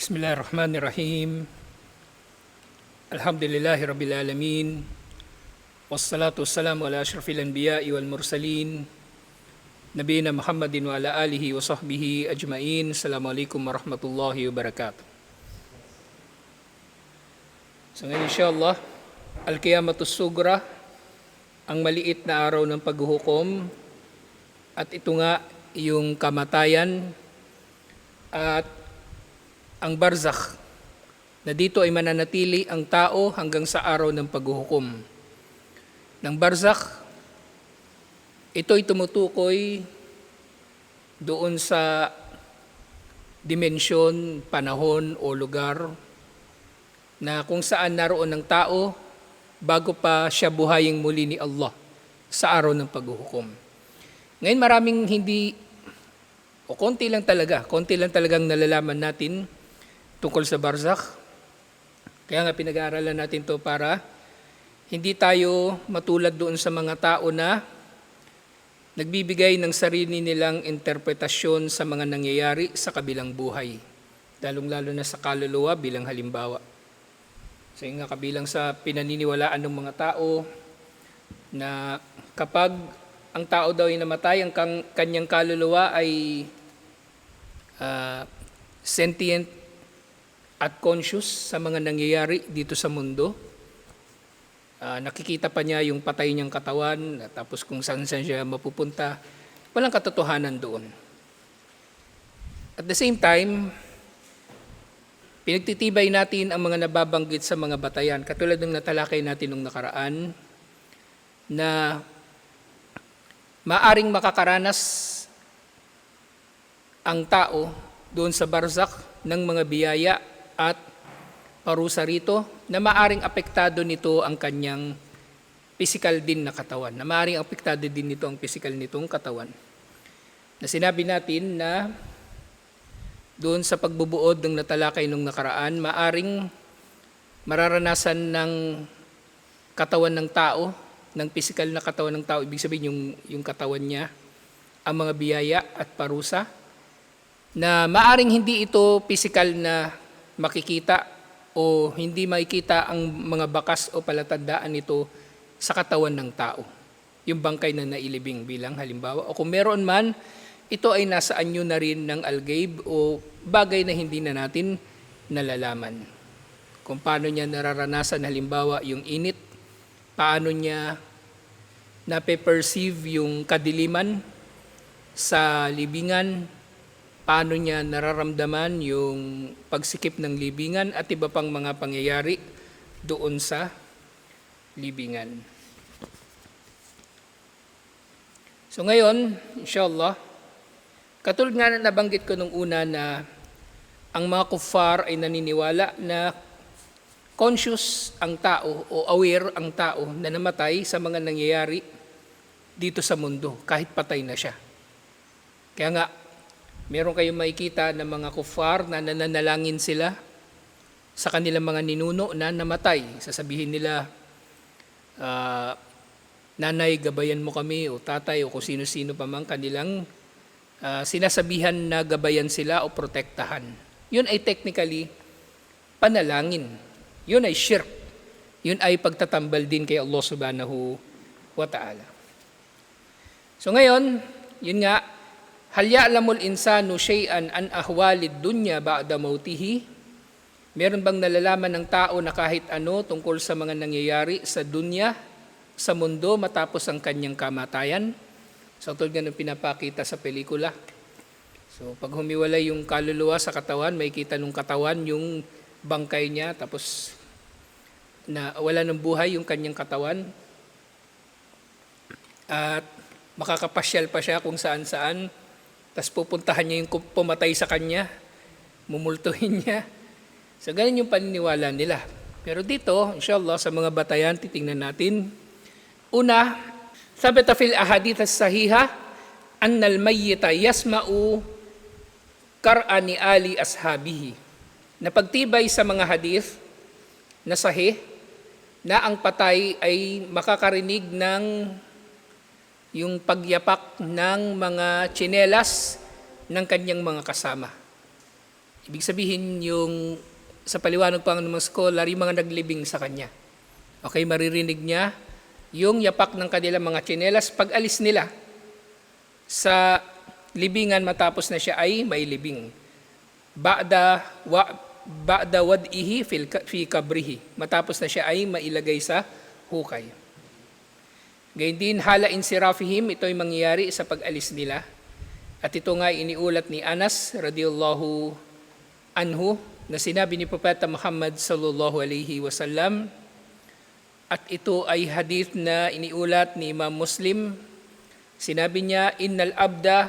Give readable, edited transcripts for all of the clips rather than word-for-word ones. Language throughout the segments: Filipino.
Bismillahirrahmanirrahim. Alhamdulillahi Rabbil Alamin. Wassalatu wassalamu ala ashrafil anbiya'i wal mursalin. Nabiyina Muhammadin wa ala alihi wa sahbihi ajma'in. Assalamualaikum warahmatullahi wabarakatuh. So ngayon insyaAllah, Al-Qiyamatus Sugra, ang maliit na araw ng paghuhukom. At ito nga yung kamatayan at ang barzakh, na dito ay mananatili ang tao hanggang sa araw ng paghuhukom. Ng barzakh, ito ay tumutukoy doon sa dimensyon, panahon o lugar na kung saan naroon ng tao bago pa siya buhayin muli ni Allah sa araw ng paghuhukom. Ngayon maraming konti lang talagang nalalaman natin tungkol sa barzakh. Kaya nga pinag-aaralan natin to para hindi tayo matulad doon sa mga tao na nagbibigay ng sarili nilang interpretasyon sa mga nangyayari sa kabilang buhay. Lalong-lalo na sa kaluluwa bilang halimbawa. So nga kabilang sa pinaniniwalaan ng mga tao na kapag ang tao daw ay namatay, ang kanyang kaluluwa ay sentient at conscious sa mga nangyayari dito sa mundo. Nakikita pa niya yung patay niyang katawan, tapos kung saan siya mapupunta, walang katotohanan doon. At the same time, pinagtitibay natin ang mga nababanggit sa mga batayan, katulad ng natalakay natin nung nakaraan, na maaring makakaranas ang tao doon sa barzakh ng mga biyaya at parusa rito na maaring apektado nito ang kanyang physical din na katawan. Na maaring apektado din nito ang physical nitong katawan. Na sinabi natin na doon sa pagbubuod ng natalakay nung nakaraan, maaring mararanasan ng katawan ng tao, ng physical na katawan ng tao, ibig sabihin yung katawan niya, ang mga biyaya at parusa, na maaring hindi ito physical na makikita o hindi makikita ang mga bakas o palatandaan nito sa katawan ng tao. Yung bangkay na nailibing bilang halimbawa. O kung meron man, ito ay nasa anyo na rin ng al-ghaib o bagay na hindi na natin nalalaman. Kung paano niya nararanasan halimbawa yung init, paano niya nape-perceive yung kadiliman sa libingan, paano niya nararamdaman yung pagsikip ng libingan at iba pang mga pangyayari doon sa libingan. So ngayon, inshallah, katulad nga na nabanggit ko nung una na ang mga kuffar ay naniniwala na conscious ang tao o aware ang tao na namatay sa mga nangyayari dito sa mundo kahit patay na siya. Kaya nga, meron kayong makikita ng mga kuffar na nananalangin sila sa kanilang mga ninuno na namatay. Sasabihin nila, nanay, gabayan mo kami, o tatay, o kung sino-sino pa mang kanilang sinasabihan na gabayan sila o protektahan. Yun ay technically panalangin. Yun ay shirk. Yun ay pagtatambal din kay Allah subhanahu wa ta'ala. So ngayon, yun nga, hal ya'lamul insanu shay'an an ahwalid dunya ba'da mautihi? Meron bang nalalaman ng tao na kahit ano tungkol sa mga nangyayari sa dunya, sa mundo matapos ang kanyang kamatayan? So tulad nga ng pinapakita sa pelikula. So pag humiwalay yung kaluluwa sa katawan, may kita nung katawan yung bangkay niya, tapos na wala ng buhay yung kanyang katawan. At makakapasyal pa siya kung saan-saan. Tapos pupuntahan niya yung pumatay sa kanya, mumultuhin niya. So ganun yung paniniwala nila. Pero dito, inshallah, sa mga batayan, titingnan natin. Una, sabata fil ahadith as-sahiha, annal mayyita yasma'u kar'ani ali ashabihi. Napagtibay sa mga hadith na sahih, na ang patay ay makakarinig ng yung pagyapak ng mga tsinelas ng kanyang mga kasama. Ibig sabihin yung sa paliwanag pa ng mga scholar, yung mga naglibing sa kanya. Okay, maririnig niya yung yapak ng kanilang mga tsinelas pag alis nila sa libingan matapos na siya ay may libing. Ba'da wad'ihi fi kabrihi. Matapos na siya ay mailagay sa hukay. Gayun din, halain sirafihim, ito ay mangyayari sa pag-alis nila. At ito nga iniulat ni Anas radiyallahu anhu na sinabi ni Propeta Muhammad sallallahu alaihi wasallam, at ito ay hadith na iniulat ni Imam Muslim. Sinabi niya, innal abda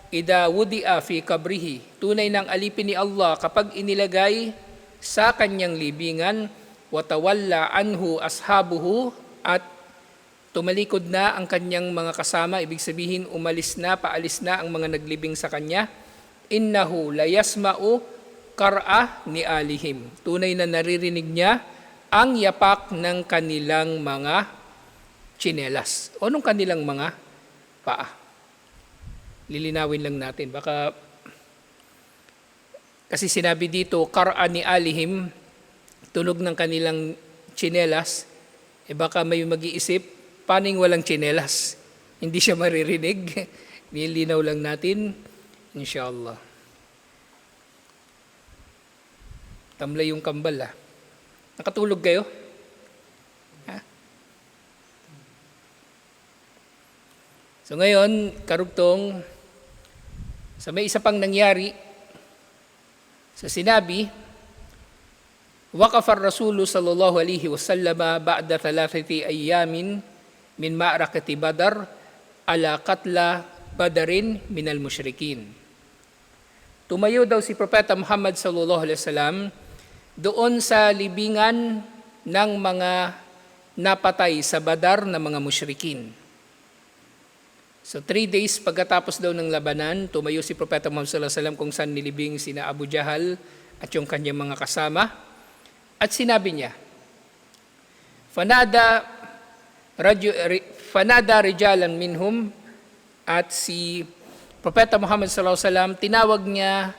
ida wudi'a fi kabrihi, tunay ng alipin ni Allah kapag inilagay sa kanyang libingan, watawalla anhu ashabuhu, at tumalikod na ang kanyang mga kasama, ibig sabihin umalis na, paalis na ang mga naglibing sa kanya, innahu layasma'u kar'a ni alihim, tunay na naririnig niya ang yapak ng kanilang mga tsinelas o nung kanilang mga paa. Lilinawin lang natin, baka kasi sinabi dito kar'a ni alihim, tunog ng kanilang tsinelas, baka may mag-iisip paning walang tsinelas, hindi siya maririnig. Nilinaw lang natin, inshallah. Tamlay yung kambal, Nakatulog kayo? So ngayon, karugtong, sa may isa pang nangyari, sa sinabi, waqafa ar-rasulu sallallahu alaihi wasallam ba'da 3 ayyamin min ma'rakati Badar ala qatla Badarin minal musyrikin. Tumayo daw si Propeta Muhammad sallallahu alaihi wasallam doon sa libingan ng mga napatay sa Badar na mga musyrikin. So 3 days pagkatapos daw ng labanan, tumayo si Propeta Muhammad sallallahu alaihi wasallam kung saan nilibing sina Abu Jahal at yung kanyang mga kasama. At sinabi niya, fanada rijalan minhum, at si Propeta Muhammad sallallahu alaihi wasallam tinawag niya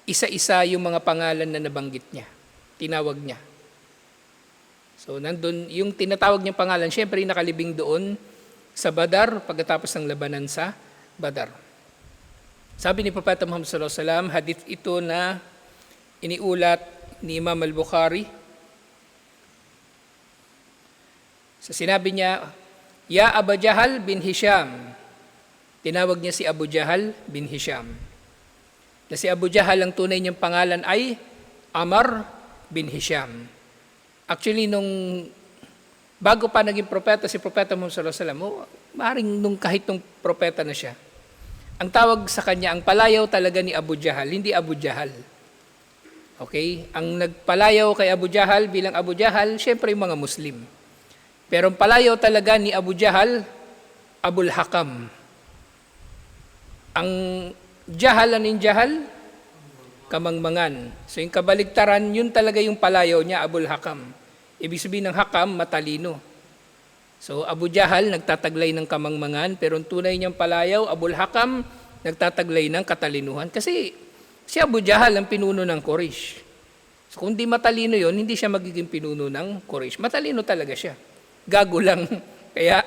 isa-isa yung mga pangalan na nabanggit niya. Tinawag niya. So nandun yung tinatawag niyang pangalan, syempre nakalibing doon sa Badar pagkatapos ng labanan sa Badar. Sabi ni Propeta Muhammad sallallahu alaihi wasallam, hadith ito na iniulat ni Imam al-Bukhari. So sinabi niya, Ya Abu Jahal bin Hisham. Tinawag niya si Abu Jahal bin Hisham. Na si Abu Jahal ang tunay niyang pangalan ay Amr bin Hisham. Actually, bago pa naging propeta si Propeta Muhammad sallallahu alaihi wasallam, maaaring kahit nung propeta na siya, ang tawag sa kanya, ang palayaw talaga ni Abu Jahal, hindi Abu Jahal. Okay? Ang nagpalayaw kay Abu Jahal bilang Abu Jahal, syempre yung mga Muslim. Pero ang palayaw talaga ni Abu Jahal, Abul Hakam. Ang Jahal, aning Jahal? Kamangmangan. So yung kabaligtaran, yun talaga yung palayaw niya, Abul Hakam. Ibig sabihin ng Hakam, matalino. So Abu Jahal, nagtataglay ng kamangmangan, pero ang tunay niyang palayaw, Abul Hakam, nagtataglay ng katalinuhan. Kasi si Abu Jahal ang pinuno ng Quraysh. So kung di matalino yun, hindi siya magiging pinuno ng Quraysh. Matalino talaga siya. Gago lang. Kaya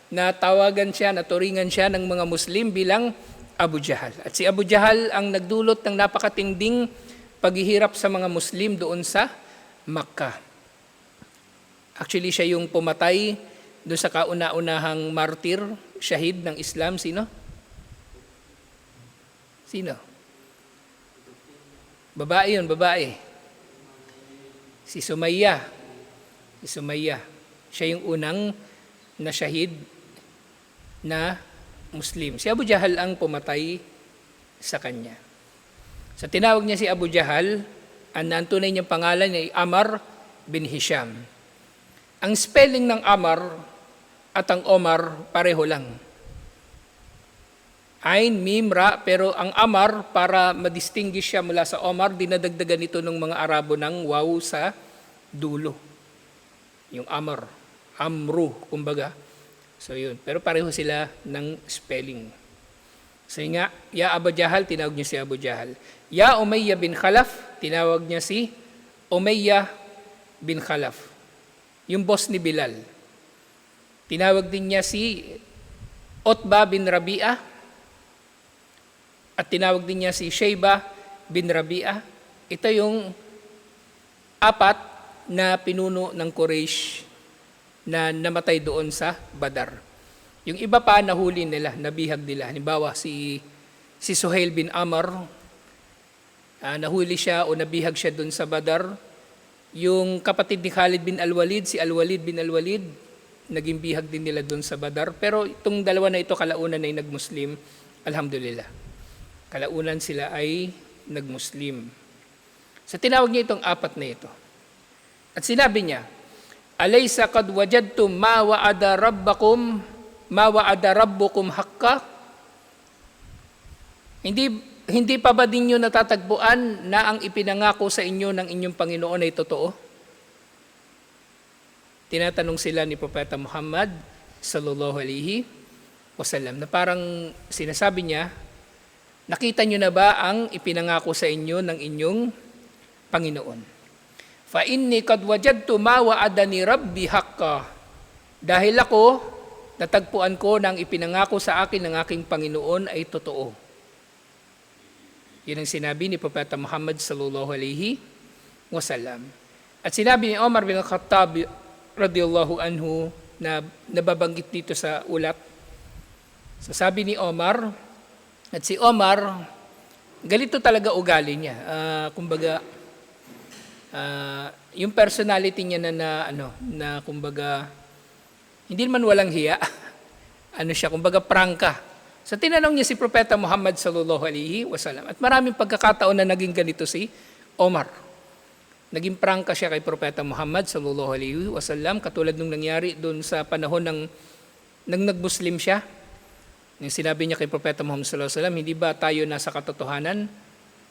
natawagan siya, naturingan siya ng mga Muslim bilang Abu Jahal. At si Abu Jahal ang nagdulot ng napakatinding paghihirap sa mga Muslim doon sa Makkah. Actually, siya yung pumatay doon sa kauna-unahang martir, shahid ng Islam. Sino? Babae yun, babae. Si Sumayya. Siya yung unang na shahid na Muslim. Si Abu Jahal ang pumatay sa kanya. So tinawag niya si Abu Jahal, ang tunay niyang pangalan ay Amr bin Hisham. Ang spelling ng Amr at ang Omar pareho lang. Ain, Mim, Ra, pero ang Amr, para madistinguish siya mula sa Omar, dinadagdagan ito ng mga Arabo ng waw sa dulo. Yung Amr. Amru, kumbaga. So yun. Pero pareho sila ng spelling. So nga, Ya Abu Jahal, tinawag niya si Abu Jahal. Ya Umayyah bin Khalaf, tinawag niya si Umayyah bin Khalaf. Yung boss ni Bilal. Tinawag din niya si Utbah bin Rabi'ah. At tinawag din niya si Shaybah bin Rabi'ah. Ito yung apat na pinuno ng Quraysh na namatay doon sa Badar. Yung iba pa nahuli nila, nabihag nila. Halimbawa si Suhail bin Amr, nahuli siya o nabihag siya doon sa Badar. Yung kapatid ni Khalid bin Al-Walid, si Al-Walid bin Al-Walid, naging bihag din nila doon sa Badar. Pero itong dalawa na ito, kalaunan ay nag-Muslim, alhamdulillah. Kalaunan sila ay nag-Muslim. So tinawag niya itong apat na ito. At sinabi niya, Alaysa qad wajadtum ma wa'ada rabbukum haqqa? Hindi pa ba din nyo natatagpuan na ang ipinangako sa inyo ng inyong Panginoon ay totoo? Tinatanong sila ni Propeta Muhammad sallallahu alaihi wasallam na parang sinasabi niya, nakita nyo na ba ang ipinangako sa inyo ng inyong Panginoon? Fa inni qad wajadtu ma wa'adani rabbi haqqa. Dahil ako, natagpuan ko na ang ipinangako sa akin ng aking Panginoon ay totoo. Yun ang sinabi ni Propeta Muhammad sallallahu alaihi wasallam. At sinabi ni Omar bin Khattab radiyallahu anhu na nababanggit dito sa ulat. So sabi ni Omar, at si Omar, galito talaga ugali niya. Yung personality niya na kumbaga, hindi naman walang hiya. Siya, kumbaga prangka. So tinanong niya si Propeta Muhammad sallallahu alaihi wasallam. At maraming pagkakataon na naging ganito si Omar. Naging prangka siya kay Propeta Muhammad sallallahu alaihi wasallam, katulad nung nangyari doon sa panahon ng nag-Muslim siya. Yung sinabi niya kay Propeta Muhammad sallallahu alaihi wasallam, hindi ba tayo nasa katotohanan?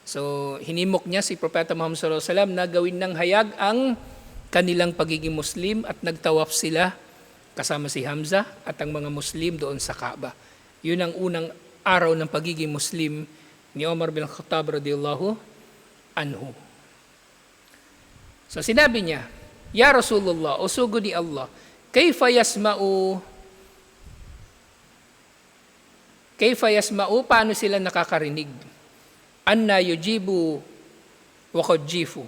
So, hinimok niya si Propeta Muhammad sallallahu alaihi wasallam na gawin ng hayag ang kanilang pagiging Muslim at nagtawaf sila kasama si Hamza at ang mga Muslim doon sa Kaaba. Yun ang unang araw ng pagiging Muslim ni Umar bin Khattab radiyallahu anhu. So, sinabi niya, Ya Rasulullah, o sugo ni Allah, kayfa yasma'u, paano sila nakakarinig? Anna yujibu wa kujifu.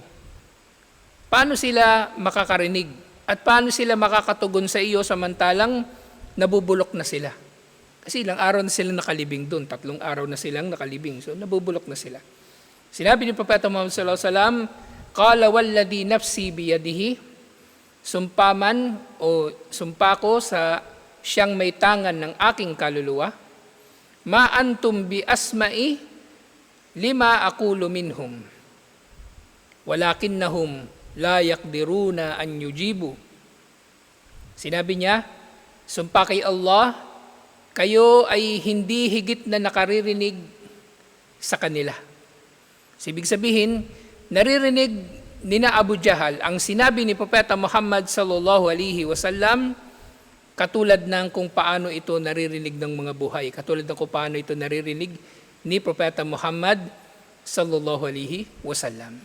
Paano sila makakarinig? At paano sila makakatugon sa iyo samantalang nabubulok na sila? Kasi ilang araw na silang nakalibing doon. 3 araw na silang nakalibing. So nabubulok na sila. Sinabi ni Propeta Muhammad sallallahu alaihi wasallam, Qala walladhi nafsi biyadihi, sumpa ko sa siyang may tangan ng aking kaluluwa, ma antum bi asma'i lima aqulu minhum walakinnahum la yaqdiruna an yujibu. Sinabi niya, sumpa kay Allah, kayo ay hindi higit na nakaririnig sa kanila. Ibig sabihin, naririnig ni na Abu Jahal ang sinabi ni Propeta Muhammad sallallahu alaihi wasallam, katulad ng kung paano ito naririnig ng mga buhay, katulad ng kung paano ito naririnig ni Propeta Muhammad sallallahu alaihi wasallam.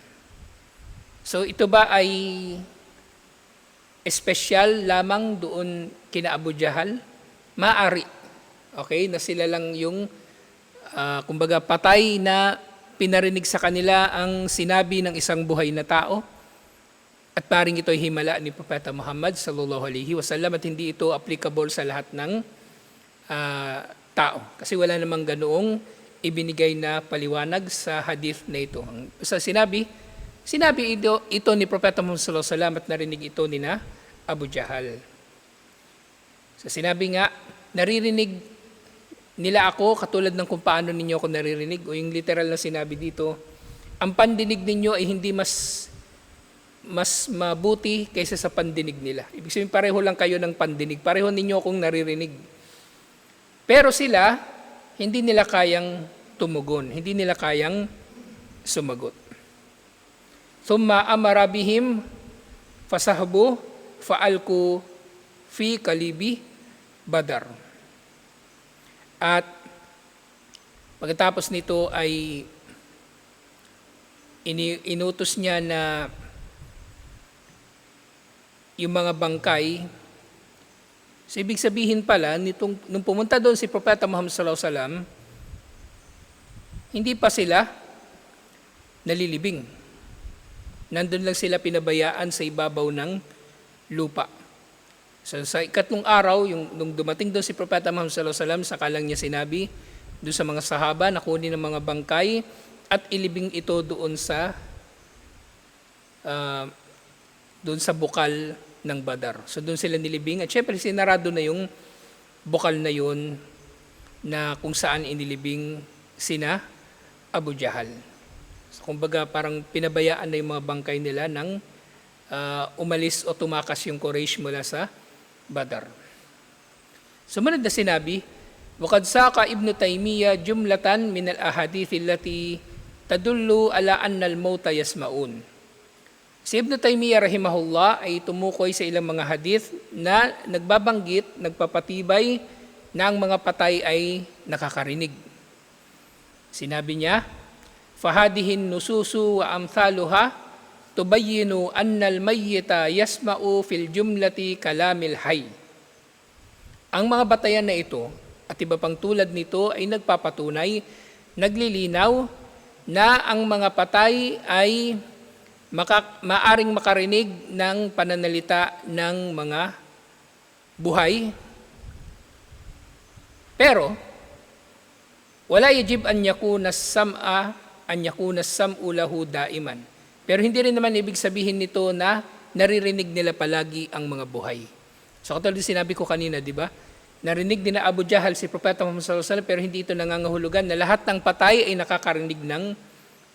So ito ba ay espesyal lamang doon kina Abu Jahal? Maari. Okay, na sila lang yung kumbaga patay na pinarinig sa kanila ang sinabi ng isang buhay na tao. At paring ito ay himala ni Propeta Muhammad sallallahu alaihi wasallam at hindi ito applicable sa lahat ng tao. Kasi wala namang ganoong ibinigay na paliwanag sa hadith na ito. Sa sinabi ito ni Propeta Muhammad sallallahu alaihi wasallam at narinig ito ni na Abu Jahal. Sa sinabi nga, naririnig nila ako katulad ng kung paano ninyo ako naririnig, o yung literal na sinabi dito, ang pandinig ninyo ay hindi mas mabuti kaysa sa pandinig nila. Ibig sabihin, pareho lang kayo ng pandinig. Pareho ninyo akong naririnig. Pero sila, hindi nila kayang tumugon. Hindi nila kayang sumagot. Thumma amara bihim fasahbu fa'alku fi kalibi Badar. At Pagkatapos nito ay inutos niya na yung mga bangkay. So, ibig sabihin pala, nung pumunta doon si Propeta Muhammad sallallahu alaihi wasallam, hindi pa sila nalilibing. Nandun lang sila pinabayaan sa ibabaw ng lupa. So, sa ikatlong araw, nung dumating doon si Propeta Muhammad sallallahu alaihi wasallam, saka lang niya sinabi doon sa mga sahaba na kunin ng mga bangkay at ilibing ito doon sa bukal ng Badar. So doon sila nilibing at syempre sinarado na yung bukal na yun na kung saan inilibing sina Abu Jahal. So kumbaga parang pinabayaan na yung mga bangkay nila nang umalis o tumakas yung Quraysh mula sa Badar. Sumunod na sinabi, وَقَدْ سَاقَ ابن تيمية جملة من الأحاديث التي تدل على أن الموت يسمعون. Si Ibn Taymiyyah rahimahullah ay tumukoy sa ilang mga hadith na nagbabanggit, nagpapatibay na ang mga patay ay nakakarinig. Sinabi niya, فَهَذِهِ النُّصُوصُ وَأَمْثَالُهَا تُبَيِّنُ أَنَّ الْمَيِّتَ يَسْمَعُ فِي الْجُمْلَةِ كَلَامِ الْحَيِّ. Ang mga batayan na ito at iba pang tulad nito ay nagpapatunay, naglilinaw na ang mga patay ay maaring makarinig ng pananalita ng mga buhay. Pero wala yajib an yakuna as-sam'u lahu daiman. Pero hindi rin naman ibig sabihin nito na naririnig nila palagi ang mga buhay. So katulad sinabi ko kanina, di ba? Narinig din na Abu Jahal si Propeta Muhammad sallallahu alaihi wasallam, pero hindi ito nangangahulugan na lahat ng patay ay nakakarinig ng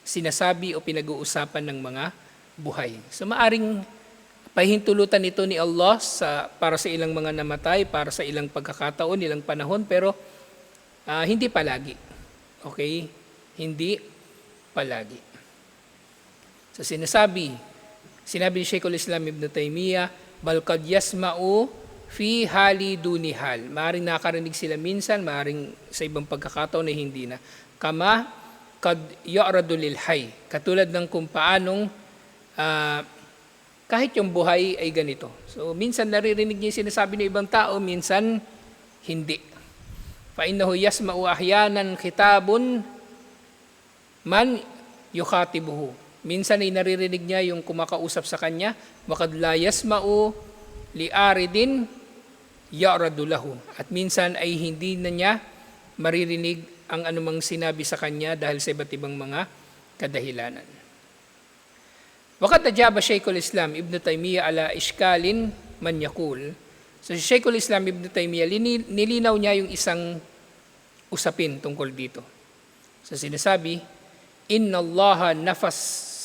sinasabi o pinag-uusapan ng mga buhay. So maaring pahintulutan ito ni Allah para sa ilang mga namatay, para sa ilang pagkakataon, ilang panahon, pero hindi palagi. Okay? Hindi palagi. So sinabi ni Sheikhul Islam Ibn Taymiyyah, bal qad yasma'u fi hali duni hal. Maaring nakarinig sila minsan, maaring sa ibang pagkakataon na hindi na. Kama kad ya'radu lil hayy. Katulad ng kung paanong kahit yung buhay ay ganito. So minsan naririnig niya yung sinasabi ng ibang tao, minsan hindi. Fa innahu yasma'u ahyanan khitabun man yukhatibuhu. Minsan ay naririnig niya yung kumakausap sa kanya, waqad la yasma'u li'aridin ya'radu lahu. At minsan ay hindi na niya maririnig ang anumang sinabi sa kanya dahil sa iba't ibang mga kadahilanan. Waqad ajaba Sheikhul Islam Ibn Taymiyyah ala ishkalin man yaqul. So si Sheikhul Islam Ibn Taymiyyah nilinaw niya yung isang usapin tungkol dito. So sinasabi, Inna Allah nafas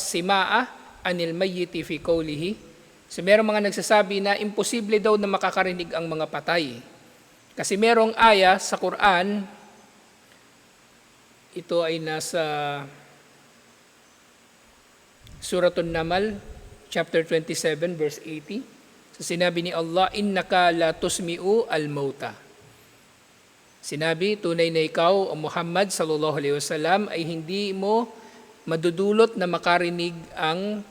simaa anil mayyiti fi qawlihi. So merong mga nagsasabi na imposible daw na makakarinig ang mga patay. Kasi merong aya sa Quran, ito ay nasa Suratun Namal, chapter 27, verse 80. So sinabi ni Allah, Innaka la tusmi'u al-mauta. Sinabi, tunay na ikaw, o Muhammad sallallahu alaihi wasallam, ay hindi mo madudulot na makarinig ang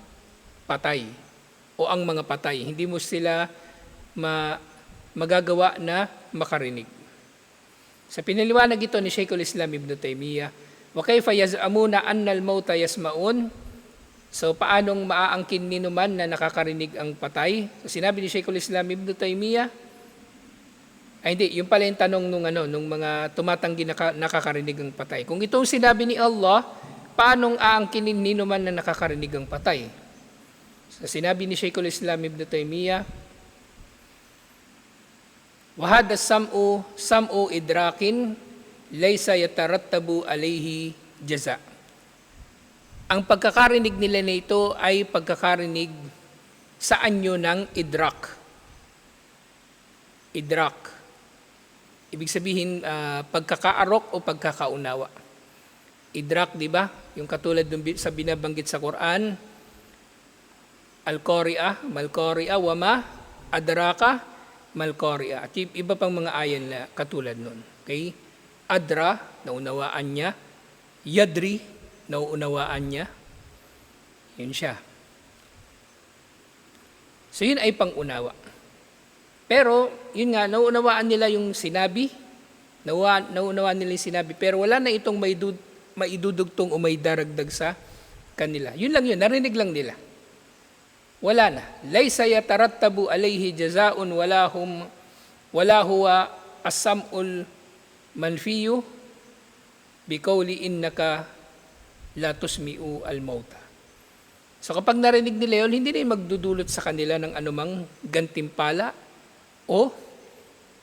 patay o ang mga patay. Hindi mo sila magagawa na makarinig. Sa pinaliwanag ito ni Sheikhul Islam Ibn Taymiyyah, wa kayfa yaz'amuna anna al-mauta yasma'un. So paanong maaangkin ninuman na nakakarinig ang patay? So, sinabi ni Sheikhul Islam Ibn Taymiyyah, hindi, yung pala yung tanong nung mga tumatanggi nakakarinig ang patay. Kung itong sinabi ni Allah, paanong aangkinin ninuman na nakakarinig ang patay? So, sinabi ni Sheikhul Islam Ibn Taymiyyah, وَهَذَا sam'u idrakin laysa yatarattabu alayhi jaza. Ang pagkakarinig nila nito ay pagkakarinig sa anyo ng idrak. Idrak. Ibig sabihin, pagkakaarok o pagkakaunawa. Idrak, di ba? Yung katulad sa binabanggit sa Quran, Al-Qari'ah, Mal-Qari'ah, Wama, Adraka, Mal-Qari'ah. At iba pang mga ayan na katulad nun. Okay? Adra, naunawaan niya. Yadri, nauunawaan niya. Yun siya. So yun ay pangunawa. Pero, yun nga, nauunawaan nila yung sinabi, nauunawaan nila yung sinabi, pero wala na itong maidudugtong o may daragdag sa kanila. Yun lang yun, narinig lang nila. Wala na. Laysa yatarattabu alayhi jazaun wala huwa as-sam'ul manfiyu biqawli innaka la tusmi'u al-mauta. So kapag narinig nila yun, hindi na yung magdudulot sa kanila ng anumang gantimpala o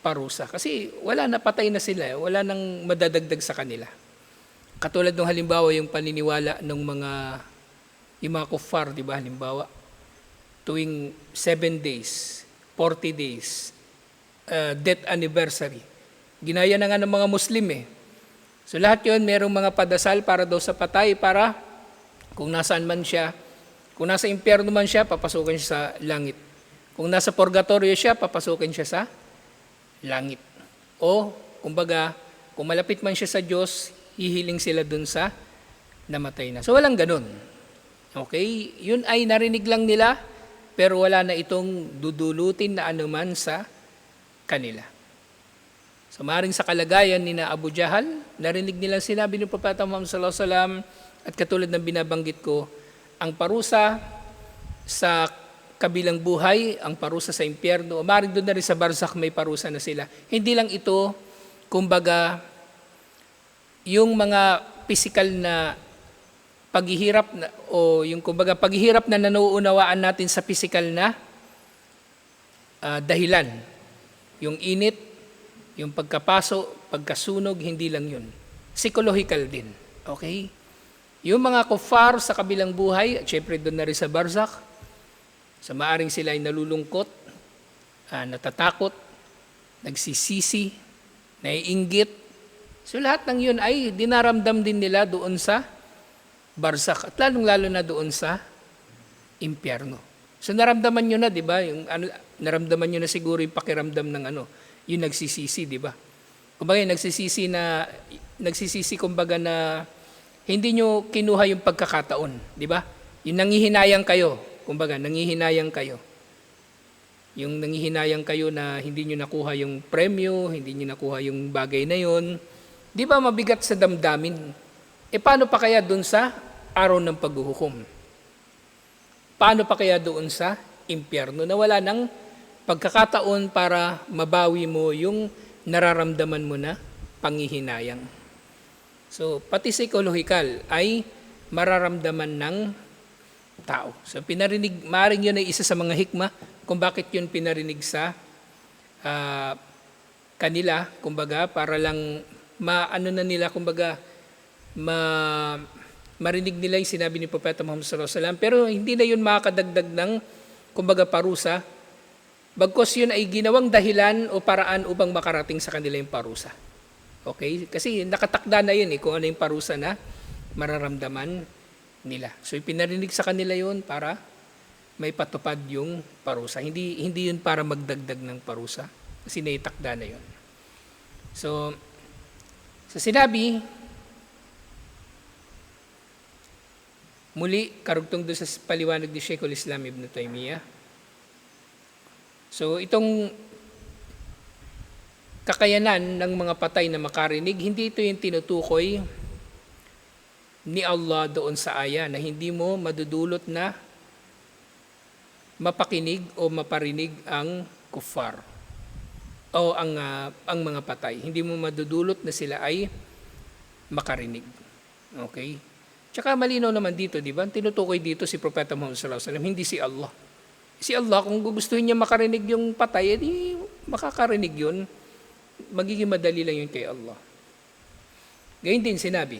parusa. Kasi wala na, patay na sila. Wala nang madadagdag sa kanila. Katulad ng halimbawa yung paniniwala ng yung mga kuffar, di ba? Halimbawa, tuwing 7 days, 40 days, death anniversary. Ginaya na nga ng mga Muslim eh. So lahat yun, merong mga padasal para daw sa patay, para kung nasaan man siya, kung nasa impyerno man siya, papasukin siya sa langit. Kung nasa purgatorio siya, papasukin siya sa langit. O, kumbaga, kung malapit man siya sa Diyos, hihiling sila dun sa namatay na. So walang ganun. Okay? Yun ay narinig lang nila, pero wala na itong dudulutin na anuman sa kanila. So maaaring sa kalagayan ni na Abu Jahal, narinig nila sinabi ng Propeta Muhammad sallallahu alaihi wasallam, at katulad ng binabanggit ko, ang parusa sa kabilang buhay, ang parusa sa impyerno, maaaring doon na rin sa barzakh may parusa na sila. Hindi lang ito, kumbaga, yung mga physical na paghihirap na, o yung kumbaga paghihirap na nanuunawaan natin sa physical na dahilan. Yung init, yung pagkapaso, pagkasunog, hindi lang yun. Psychological din. Okay? Yung mga kuffar sa kabilang buhay, at syempre doon na rin sa barzakh, sa maaring sila ay nalulungkot, natatakot, nagsisisi, naiinggit. So lahat ng yun ay dinaramdam din nila doon sa barzakh, at lalong-lalo na doon sa impyerno. So naramdaman nyo na, di ba? Naramdaman nyo na siguro yung pakiramdam ng yung nagsisisi, di ba? Kumbaga, nagsisisi kumbaga na hindi nyo kinuha yung pagkakataon, di ba? Yung nangihinayang kayo, kumbaga, nangihinayang kayo. Yung nangihinayang kayo na hindi nyo nakuha yung premyo, hindi nyo nakuha yung bagay na yun, di ba mabigat sa damdamin? E paano pa kaya doon sa araw ng paghuhukom? Paano pa kaya doon sa impyerno na wala ng pagkakataon para mabawi mo yung nararamdaman mo na pangihinayang? So, pati psychological ay mararamdaman ng tao. So, pinarinig, maaaring yun ay isa sa mga hikmah kung bakit yun pinarinig sa kanila, kumbaga, para lang marinig nila yung sinabi ni Propeta Muhammad sallallahu alaihi wasallam, pero hindi na yun makakadagdag ng, kumbaga, parusa, bagkos yun ay ginawang dahilan o paraan upang makarating sa kanila yung parusa. Okay? Kasi nakatakda na yun kung ano yung parusa na mararamdaman nila. So, pinarinig sa kanila yun para may patupad yung parusa. Hindi yun para magdagdag ng parusa, kasi naitakda na yun. So, sa sinabi, muli, karugtong doon sa paliwanag ni Sheikhul Islam Ibn Taymiyyah. So, itong kakayanan ng mga patay na makarinig, hindi ito yung tinutukoy ni Allah doon sa aya na hindi mo madudulot na mapakinig o maparinig ang kuffar o ang mga patay. Hindi mo madudulot na sila ay makarinig. Okay? Tsaka malinaw naman dito, di ba? Tinutukoy dito si Propeta Muhammad sallallahu alaihi wasallam, hindi si Allah. Si Allah, kung gustuhin niya makarinig yung patay, edi makakarinig yun. Magiging madali lang yun kay Allah. Gayun din sinabi,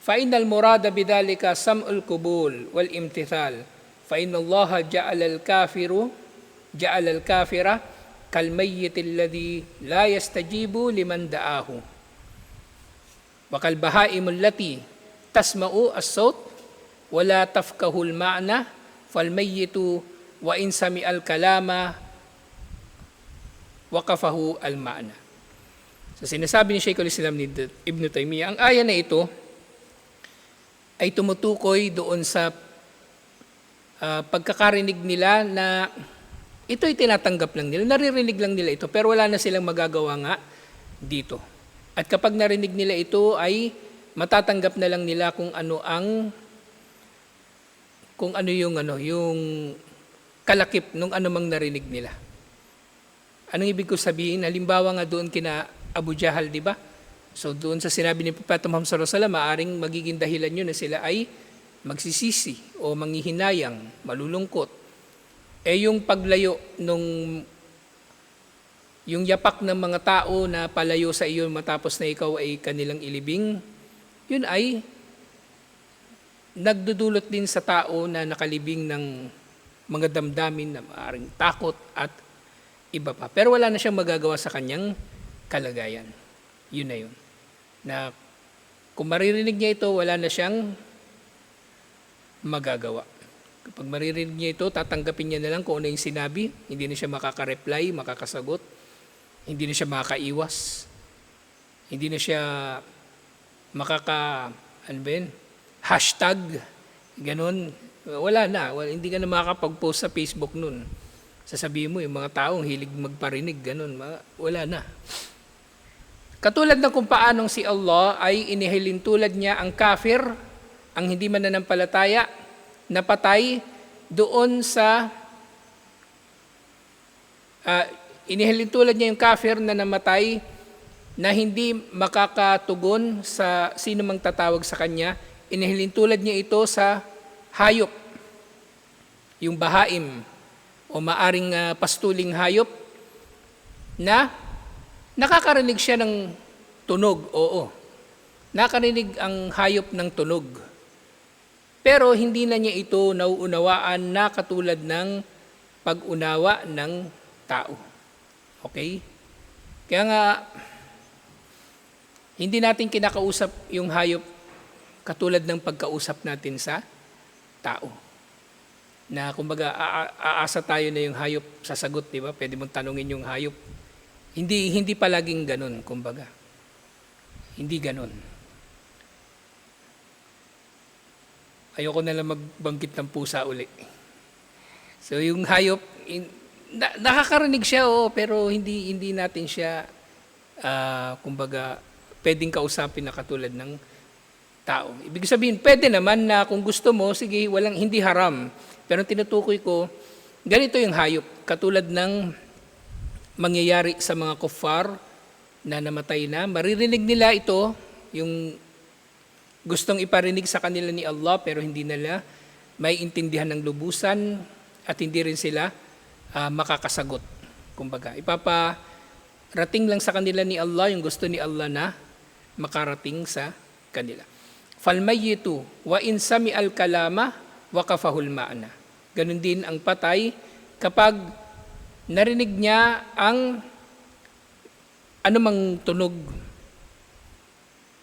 فَإِنَّ الْمُرَادَ بِذَلِكَ سَمْءُ الْقُبُولِ وَالْإِمْتِثَالِ فَإِنَّ اللَّهَ جَعَلَ الْكَافِرَ كَالْمَيِّتِ الَّذِي لَا يَسْتَجِيبُ لِمَنْ دَعَاهُ وَكَالْبَهَائِمُ الَّتِي تَسْمَعُ الصَّوْتَ وَلَا تَفْقَهُ الْمَعْنَى فَالْمَيِّتُ وَإِنْ سَمِعَ الْكَلَامَ وَقَفَهُ الْمَعْنَى. So So sinasabi ni Sheikhul Islam ni Ibn Taymiyyah, ang aya na ito ay tumutukoy doon sa pagkakarinig nila na ito'y tinatanggap lang nila, naririnig lang nila ito, pero wala na silang magagawa nga dito. At kapag narinig nila ito ay matatanggap na lang nila kung ano yung kalakip nung anumang narinig nila. Anong ibig ko sabihin? Halimbawa nga doon kina Abu Jahal, di ba? So doon sa sinabi ni Propeta Muhammad sallallahu alaihi wasallam, maaring magiging dahilan yun na sila ay magsisisi o manghihinayang, malulungkot. Yung paglayo yung yapak ng mga tao na palayo sa iyo matapos na ikaw ay kanilang ilibing, yun ay nagdudulot din sa tao na nakalibing ng mga damdamin na maaring takot at iba pa. Pero wala na siyang magagawa sa kanyang kalagayan. Yun na yun. Na kung maririnig niya ito, wala na siyang magagawa. Kapag maririnig niya ito, tatanggapin niya na lang kung ano yung sinabi. Hindi na siya makaka-reply, makakasagot. Hindi na siya makakaiwas. Hindi na siya hashtag, ganun. Wala na. Hindi ka na makakapag-post sa Facebook nun. Sasabihin mo, yung mga taong hilig magparinig, ganun. Wala na. Katulad ng kung paanong si Allah ay inihilin tulad niya ang kafir, ang hindi mananampalataya, napatay doon sa inihilin tulad niya yung kafir na namatay na hindi makakatugon sa sino mang tatawag sa kanya. Inihilin tulad niya ito sa hayop, yung bahaim o maaring pastuling hayop na nakakarinig siya ng tunog, oo. Nakarinig ang hayop ng tunog. Pero hindi na niya ito nauunawaan na katulad ng pag-unawa ng tao. Okay? Kaya nga, hindi natin kinakausap yung hayop katulad ng pagkausap natin sa tao. Na kumbaga, aasa tayo na yung hayop sasagot, di ba? Pwede mong tanungin yung hayop. Hindi palaging ganun, kumbaga. Hindi ganun. Ayoko na lang magbanggit ng pusa uli. So yung hayop, nakakarinig siya, pero hindi natin siya, kumbaga, pwedeng kausapin na katulad ng tao. Ibig sabihin, pwede naman na kung gusto mo, sige, hindi haram. Pero tinutukoy ko, ganito yung hayop, katulad ng mangyayari sa mga kuffar na namatay na. Maririnig nila ito, yung gustong iparinig sa kanila ni Allah, pero hindi nila may intindihan ng lubusan at hindi rin sila makakasagot. Kumbaga, ipaparating lang sa kanila ni Allah yung gusto ni Allah na makarating sa kanila. Falmayyitu wa in sami'al kalama waqafahul ma'na. Ganun din ang patay kapag narinig niya ang anumang tunog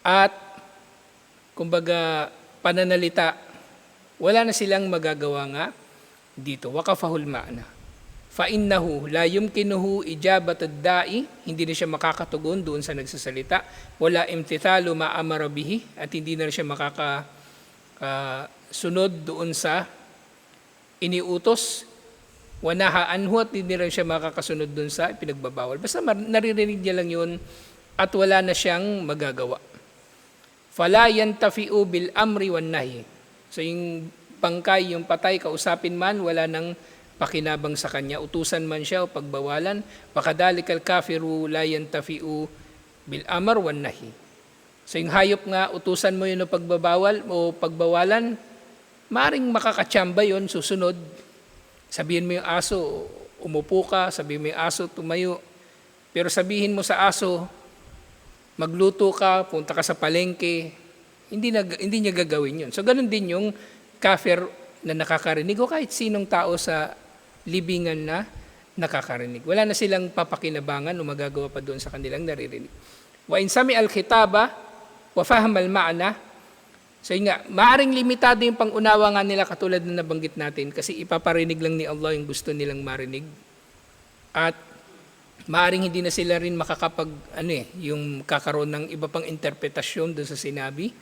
at kumbaga pananalita, wala na silang magagawa nga dito. Waqafahul ma'na. Fa innahu la yumkinuhu ijabat ad-da'i, hindi na siya makakatugon doon sa nagsasalita. Wala imtithalu ma amara bihi, at hindi na siya makakasunod doon sa iniutos. Wanaha anhu, at hindi rin siya makakasunod dun sa pinagbabawal. Basta naririnig niya lang yun at wala na siyang magagawa. Fala yantafi'u bil amri wan nahi. So yung bangkay, yung patay, kausapin man, wala nang pakinabang sa kanya. Utusan man siya o pagbawalan. Pakadalikal kafiru la yantafi'u bil amr wan nahi. So yung hayop nga, utusan mo yun o pagbabawal o pagbawalan, maring makakatsamba yun, susunod. Sabihin mo yung aso, umupo ka, sabihin mo yung aso, tumayo. Pero sabihin mo sa aso, magluto ka, punta ka sa palengke, hindi niya gagawin yun. So ganun din yung kafir na nakakarinig o kahit sinong tao sa libingan na nakakarinig. Wala na silang papakinabangan o magagawa pa doon sa kanilang naririnig. Wa in sami al-khitaba wa faham al-ma'na. So yun nga, maaring limitado yung pangunawa nga nila katulad na nabanggit natin kasi ipaparinig lang ni Allah yung gusto nilang marinig. At maaring hindi na sila rin yung kakaroon ng iba pang interpretasyon doon sa sinabi.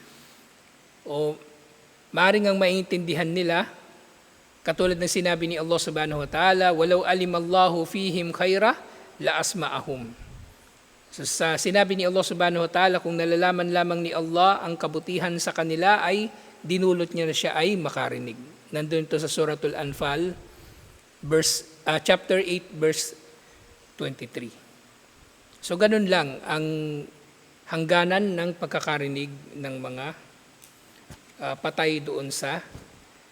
O maaring ang maintindihan nila, katulad ng sinabi ni Allah subhanahu wa ta'ala, "Walau alimallahu fihim khaira la asma'ahum." So, sa sinabi ni Allah subhanahu wa ta'ala, kung nalalaman lamang ni Allah ang kabutihan sa kanila, ay dinulot niya na siya ay makarinig. Nandun to sa Suratul Anfal, chapter 8, verse 23. So ganun lang ang hangganan ng pagkakarinig ng mga patay doon sa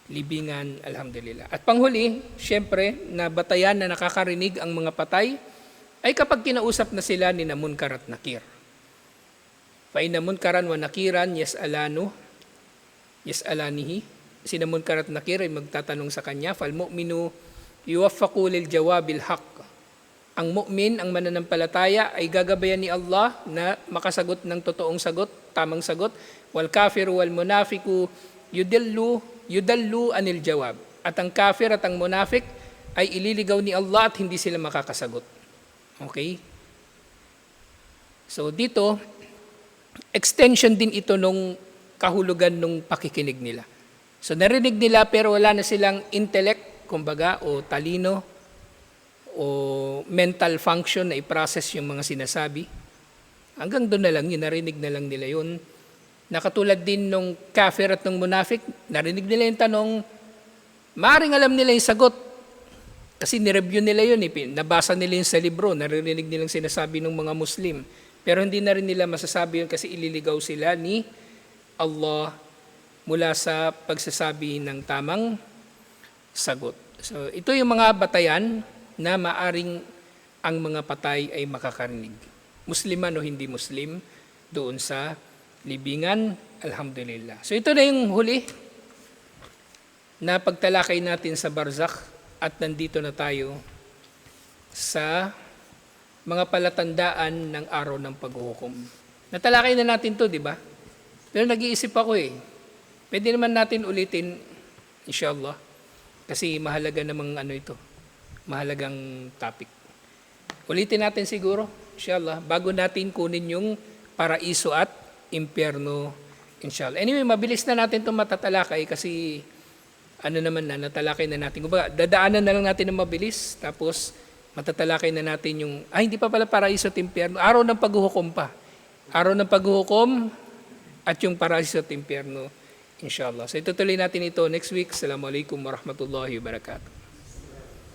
libingan, alhamdulillah. At panghuli, syempre, na batayan na nakakarinig ang mga patay ay kapag kinausap na sila ni Munkar at Nakir. Fa inna munkaran wa nakiran yas'alanihi. Si Munkar at Nakir ay magtatanong sa kanya, fal mu'minu yuwaffaqu lil jawabil haqq. Ang mu'min, ang mananampalataya ay gagabayan ni Allah na makasagot ng totoong sagot, tamang sagot. Wal kafiru wal munafiku yudallu anil jawab. At ang kafir at ang munafik ay ililigaw ni Allah at hindi sila makakasagot. Okay? So dito, extension din ito nung kahulugan nung pakikinig nila. So narinig nila pero wala na silang intellect, kumbaga, o talino, o mental function na i-process yung mga sinasabi. Hanggang doon na lang, yun, narinig na lang nila yun. Nakatulad din nung kafir at nung munafik, narinig nila yung tanong, maaaring alam nila yung sagot. Kasi nireview nila yun, nabasa nila yun sa libro, narinig nilang sinasabi ng mga Muslim. Pero hindi na rin nila masasabi yun kasi ililigaw sila ni Allah mula sa pagsasabi ng tamang sagot. So ito yung mga batayan na maaring ang mga patay ay makakarinig. Musliman o hindi Muslim, doon sa libingan, alhamdulillah. So ito na yung huli na pagtalakay natin sa barzakh at nandito na tayo sa mga palatandaan ng araw ng paghuhukom. Natalakay na natin to, di ba? Pero nag-iisip ako pwede naman natin ulitin, inshallah, kasi mahalaga namang ito. Mahalagang topic. Ulitin natin siguro, inshallah, bago natin kunin yung paraiso at impyerno, inshallah. Anyway, mabilis na natin itong matatalakay kasi natalakay na natin. Kumbaga, dadaanan na lang natin ng mabilis, tapos matatalakay na natin yung, hindi pa pala paraiso at impyerno, araw ng paghuhukom pa. Araw ng paghuhukom at yung paraiso at impyerno, inshallah. So itutuloy natin ito next week. Assalamualaikum warahmatullahi wabarakatuh.